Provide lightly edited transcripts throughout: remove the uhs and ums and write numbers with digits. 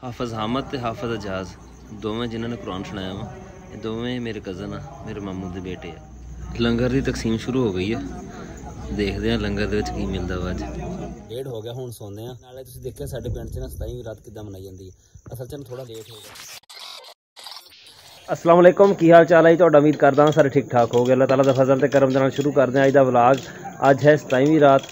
हाफिज़ हामद ते हाफिज़ एजाज दोवें जिन्होंने कुरान सुनाया वा, ये दोवें मेरे कज़न आ, मेरे मामू के बेटे आ। लंगर की तकसीम शुरू हो गई है, देखते हैं लंगर दे विच की मिलदा वा। अज लेट हो गया, हुण सौंदे आ। नाले तुसीं देखिया साडे पिंड च ना 27वीं रात किद्दां मनाई जांदी है। असल च थोड़ा लेट हो गया। अस्सलाम वालेकुम, की हाल चाल है जी? उम्मीद करदा सारे ठीक ठाक हो गए। अल्लाह ताला दा फजल ते करम दे नाल शुरू करते हैं अज दा व्लॉग। अज है 27वीं रात,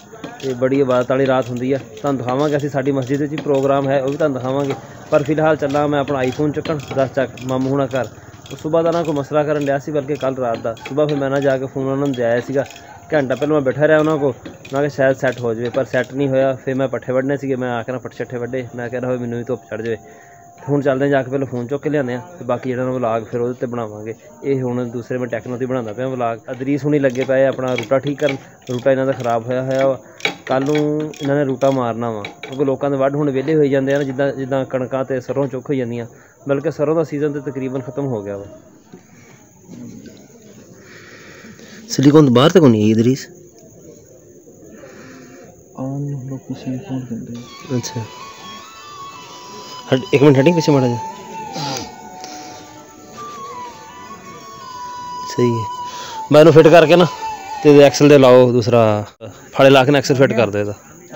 ये बड़ी इबादत वाली रात होंदी है। तुहानूं दिखावांगे, असीं साडी मस्जिद विच प्रोग्राम है, वह भी तुहानूं दिखावांगे। पर फिलहाल चला मैं अपना आईफोन चुकन 10 चक मामू हुणा घर। तो सुबह का ना कोई मसला करन दिया सी, बल्कि कल रात का सुबह फिर मैं ना जाके फोन उन्होंने दिया सीगा। घंटा पहले मैं बैठा रहा उन्होंने को, मैं शायद सैट हो जाए, पर सैट नहीं होया। फिर मैं पट्ठे वढ़ने से, मैं आके ना पट्ठे छट्ठे वड्डे, मैं कह रहा मैनू भी धुप चढ़ जाए। ਹੁਣ ਚੱਲਦੇ ਜਾ ਕੇ ਪਹਿਲਾਂ ਫੋਨ ਚੁੱਕ ਕੇ ਲਿਆਉਂਦੇ ਹਾਂ, ਤੇ ਬਾਕੀ ਜਿਹੜਾ ਵਲੌਗ ਫਿਰ ਉਹਦੇ 'ਤੇ ਬਣਾਵਾਂਗੇ। ਇਹ ਹੁਣ ਦੂਸਰੇ ਮੈਂ ਟੈਕਨੋ 'ਤੇ ਬਣਾਉਂਦਾ ਪਿਆ ਵਲੌਗ। ਅਦਰੀਸ ਹੁਣੀ ਲੱਗੇ ਪਏ ਆਪਣਾ ਰੂਟਾ ਠੀਕ ਕਰਨ। ਰੂਟਾ ਇਹਨਾਂ ਦਾ ਖਰਾਬ ਹੋਇਆ ਵਾ। ਕੱਲ੍ਹ ਨੂੰ ਇਹਨਾਂ ਨੇ ਰੂਟਾ ਮਾਰਨਾ ਵਾ, ਕਿਉਂਕਿ ਲੋਕਾਂ ਦੇ ਵੱਢ ਹੁਣ ਵਿਹਲੇ ਹੋਈ ਜਾਂਦੇ ਆ ਨਾ, ਜਿੱਦਾਂ ਕਣਕਾਂ ਅਤੇ ਸਰੋਂ ਚੁੱਕ ਹੋਈ ਜਾਂਦੀਆਂ। ਬਲਕਿ ਸਰੋਂ ਦਾ ਸੀਜ਼ਨ ਤਾਂ ਤਕਰੀਬਨ ਖਤਮ ਹੋ ਗਿਆ ਵਾ। ਸਿਲੀਕੋਨ ਤੋਂ ਬਾਹਰ ਤੱਕ ਨਹੀਂ ਆਈ ਅਦਰੀਸ। ਅੱਛਾ एक मिनट हटिंग पीछे माड़ा जा। सही है, मैं इन्हू फिट करके ना ते एक्सल दे लाओ, दूसरा फाड़े ला के ना एक्सल फिट कर दो।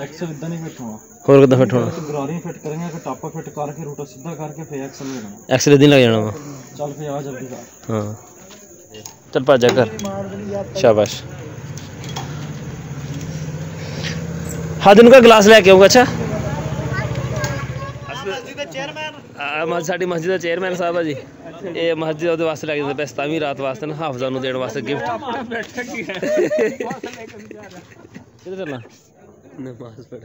एक्सल इदां नहीं फिट होना, होर किदां फिट होना? गरारी फिट करेंगे कि टापा फिट करके रूटा सीधा करके फिर एक्सल लगाना। एक्सल इदां लग जाना वा। चल फिर आ जल्दी कर। हां चल भज जा कर, शाबाश। हाँ दिन का गिलास लेके आऊँगा। अच्छा साडी मस्जिद का चेयरमैन साहब है जी, ये मस्जिद वो वास्ते लग जाता 27वीं रात वास्ते ना, हाफिज़ां नूं देण वास्ते गिफ्ट। किधर चलना? नमाज पढ़।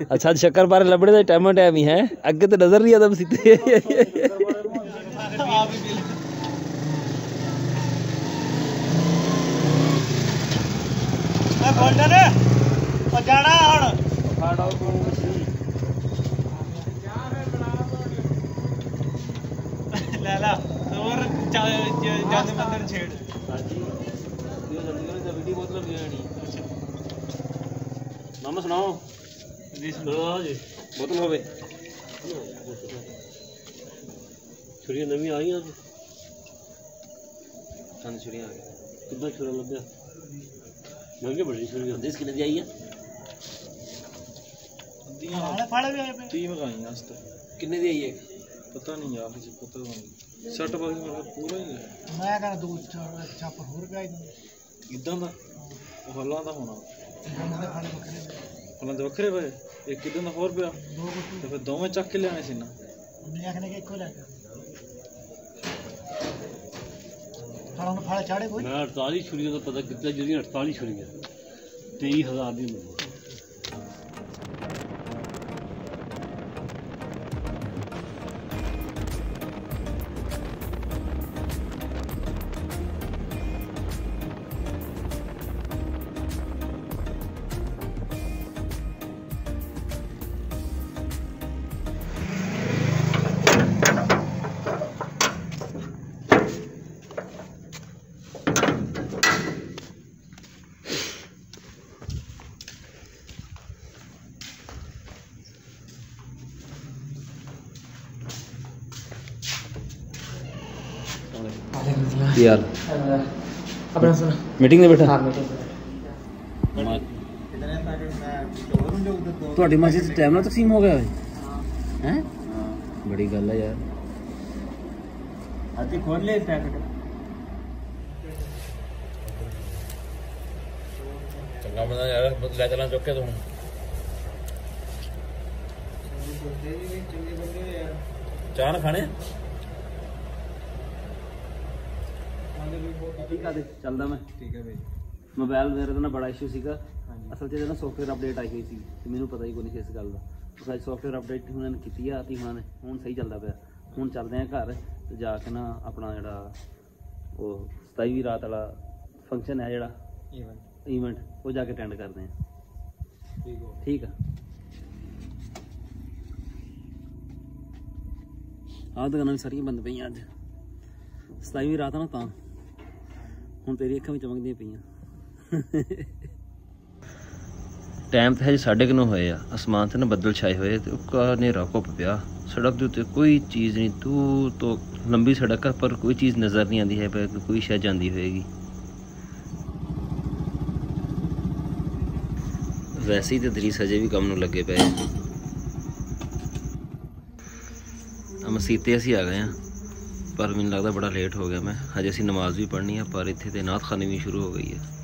अच्छा शक्कर बारे लभणे दा टाइम ही है, अगे तो नजर नहीं आता सीधे। मामा सुनाओ जी, बोतल हो छुरियां नवी आई हैं। चंद छुरियां आ गई, कितना छुरा लभ्या? महंगे बड़ी छुरी होंदी। किन्ने दी आई है? 30 मंगाई आज तक। किन्ने दी आई है? पता नहीं यार, मुझे पता नहीं। सट वाली मतलब पूरा ही है। मैं कहना दो छाप होर गए इदां दा हल्ला दा होना। फलां दे वखरे पे एक किदां दा होर पिया, ते फिर दोवें चक के लियाने सी ना। मैं आखने के इको लेके फलां नु फाड़े चाड़े कोई। मैं 48 छुरियां दा पता कितना जरी 48 छुरियां 23,000 दी मिली। यार अपना सुना मीटिंग में बैठा। हाँ मीटिंग ਤੁਹਾਡੀ ਮਸਜਿਦ ਚ ਟਾਈਮ ਨਾਲ ਤਕਸੀਮ ਹੋ ਗਿਆ ਹੈ? ਬੜੀ ਗੱਲ ਹੈ ਯਾਰ। ਅੱਜ ਖੋਲ ਲੈ ਪੈਕਟ। ਚੰਗਾ ਬਣਾ ਯਾਰ, ਲੈ ਚਲਾਂ ਚੁੱਕ ਕੇ ਤੂੰ। ਚਾਹ ਨਾ ਖਾਣੇ? ठीक है चलदा मैं। ठीक है भाई। मोबाइल मेरे तो ना बड़ा इशू सीगा। असल च ना सॉफ्टवेयर अपडेट आई हुई सी, ते मैनूं पता ही कोई नहीं इस गल दा। तो अज सॉफ्टवेयर अपडेट उन्होंने की आती उन्होंने, हुण सही चलदा पिया। हुण चलदे हैं घर ते जाके ना अपना जिहड़ा वो 27वीं रात वाला फंक्शन है जिहड़ा इवेंट वो जाके अटेंड करते हैं। ठीक है। आह दुकानां भी सारियां बंद पईयां अज। 27वीं रात ना तां ਹੁਣ तेरी अखां भी चमकदियां पईयां। टाइम तो है 9:30 होए आ, आसमान ते ना बदल छाए हुए, हनेरा घुप पिया, सड़क के उत्ते कोई चीज़ नहीं, दूर तो लंबी सड़क है पर कोई चीज़ नज़र नहीं आती है पर कोई शह जाती होएगी। वैसे ही तो दरीस अजे भी कम नूं लगे पे। मसीते असी आ गए हैं पर मैनूं लगता बड़ा लेट हो गया मैं। अजे असी नमाज़ भी पढ़नी है पर इत्थे ते नात खानी भी शुरू हो गई है।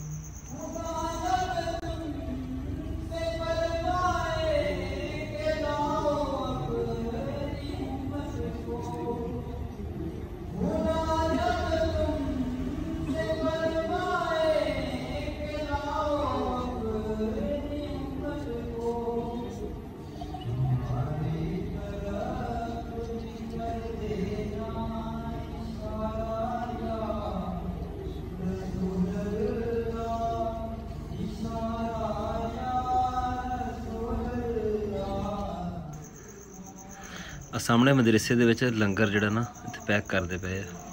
सामने मदरसे दे विच लंगर जिहड़ा ना इत्थे पैक करदे पए आ।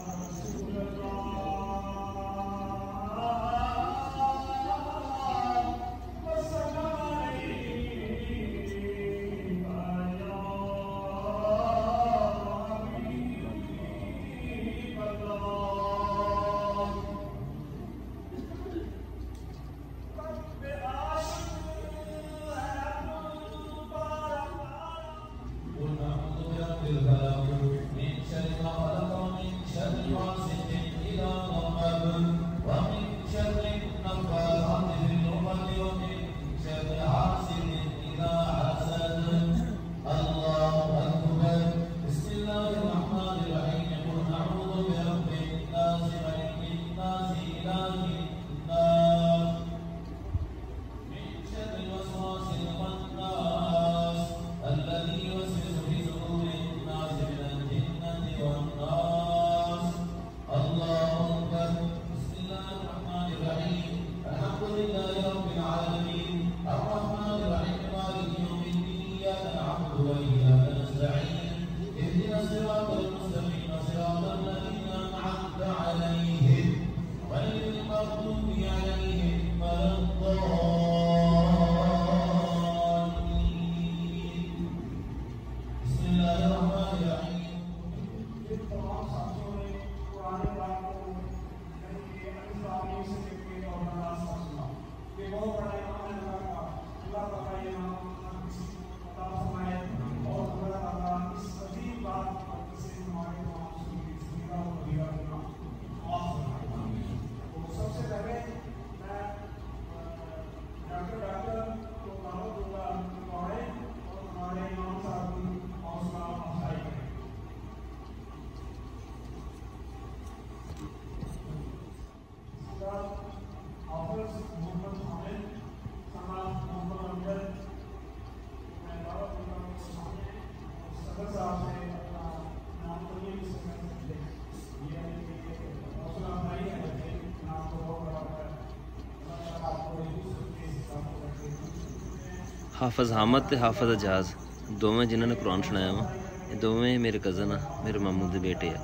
हाफिज़ हामद ते हाफिज़ एजाज दोवें जिन्होंने कुरान सुनाया वा, ये दोवें मेरे कज़न आ, मेरे मामू के बेटे आ।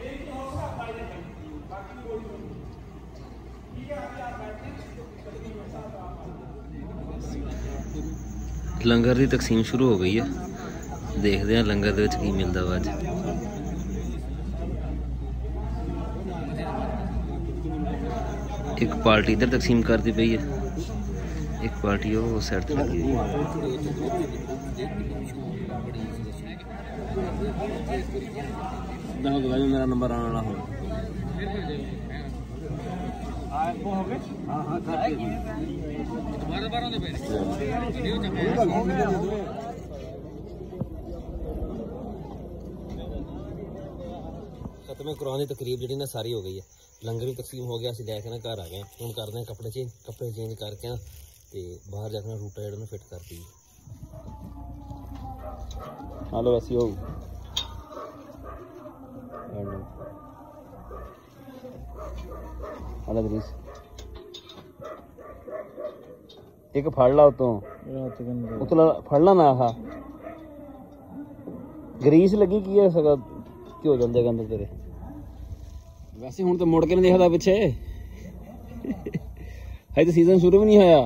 एक हौसला पाई लंगर की तकसीम शुरू हो गई है, देखते हैं लंगर दे विच की मिलता वा अज। एक पार्टी इधर तकसीम करती पई है, एक पार्टी वो साइड से लगी हुई है। मेरा नंबर आने वाला हो। खत्म कुरान की तकरीब जी ना सारी हो गई है, लंगर भी तकसीम हो गया, असं लैके ना घर आ गए। हम करते हैं कपड़े चेंज करके ना तो बाहर जाकर रूटा जो फिट कर दी। हेलो ऐसी हो एक फड़ ला उतला फड़ ला ना हा ग्रीस लगी की है सका घ्यो चल जाएगा अंदर तेरे। वैसे हूँ तो मुड़ के नहीं देखता पिछे है तो सीजन शुरू भी नहीं होया।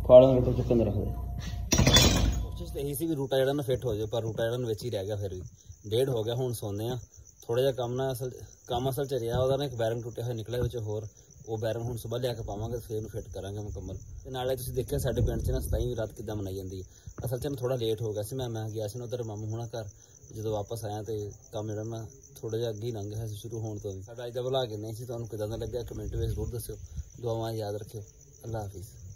फाड़न तो चुकन रख दे। कोशिश तो यही सी भी रूटा जरा ना फिट हो जाए, पर रूटा जरा विच ही रह गया। फिर भी 1:30 हो गया, हूँ सोने आ। थोड़ा जहा काम ना काम असल च रहा वह ना एक बैरंग टुटिया हुआ निकलिया विच होर, वो बैरंग हूँ सुबह लिया के पावांगे फिर फिट करांगे मुकम्मल। नाले तुसीं देखिया साडे पिंड च ना 27वीं रात किद्दां मनाई जाती है। असल च थोड़ा लेट हो गया सी, मैं गया सी उधर मामू हुणा घर। जो वापस आया तो काम जरा ना थोड़ा जहा अगे लंघ गया शुरू होने तो भी। साडा अज दा व्लॉग इन्ना ही सी, तुहानूं किदां दा लग्गिया कमेंट में जरूर दस्सिओ। दुआवां याद रखियो। अल्लाह हाफिज़।